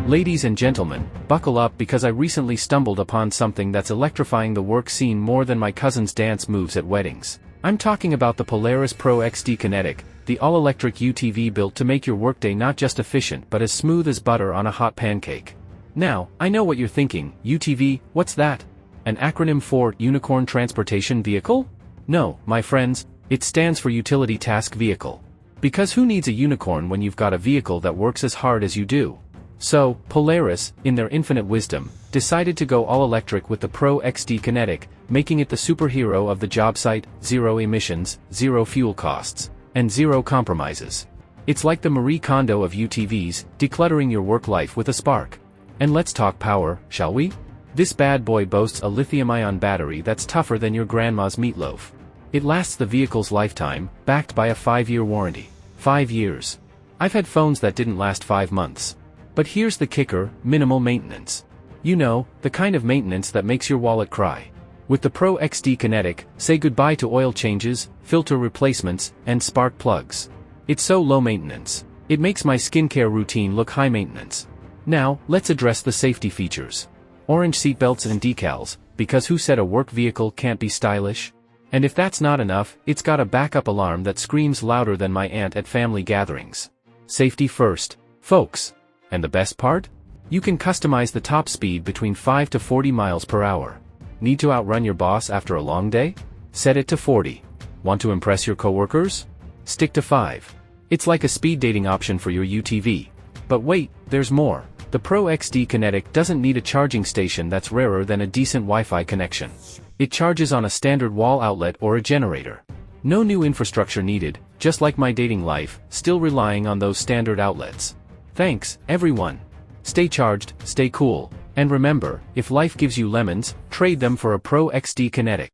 Ladies and gentlemen, buckle up because I recently stumbled upon something that's electrifying the work scene more than my cousin's dance moves at weddings. I'm talking about the Polaris Pro XD Kinetic, the all-electric UTV built to make your workday not just efficient but as smooth as butter on a hot pancake. Now, I know what you're thinking, UTV, what's that? An acronym for Unicorn Transportation Vehicle? No, my friends, it stands for Utility Task Vehicle. Because who needs a unicorn when you've got a vehicle that works as hard as you do? So, Polaris, in their infinite wisdom, decided to go all-electric with the Pro XD Kinetic, making it the superhero of the job site, zero emissions, zero fuel costs, and zero compromises. It's like the Marie Kondo of UTVs, decluttering your work life with a spark. And let's talk power, shall we? This bad boy boasts a lithium-ion battery that's tougher than your grandma's meatloaf. It lasts the vehicle's lifetime, backed by a 5-year warranty. 5 years. I've had phones that didn't last 5 months. But here's the kicker, minimal maintenance. You know, the kind of maintenance that makes your wallet cry. With the Pro XD Kinetic, say goodbye to oil changes, filter replacements, and spark plugs. It's so low maintenance. It makes my skincare routine look high maintenance. Now, let's address the safety features. Orange seatbelts and decals, because who said a work vehicle can't be stylish? And if that's not enough, it's got a backup alarm that screams louder than my aunt at family gatherings. Safety first, folks. And the best part? You can customize the top speed between 5 to 40 miles per hour. Need to outrun your boss after a long day? Set it to 40. Want to impress your coworkers? Stick to 5. It's like a speed dating option for your UTV. But wait, there's more. The Pro XD Kinetic doesn't need a charging station that's rarer than a decent Wi-Fi connection. It charges on a standard wall outlet or a generator. No new infrastructure needed, just like my dating life, still relying on those standard outlets. Thanks, everyone. Stay charged, stay cool, and remember, if life gives you lemons, trade them for a Pro XD Kinetic.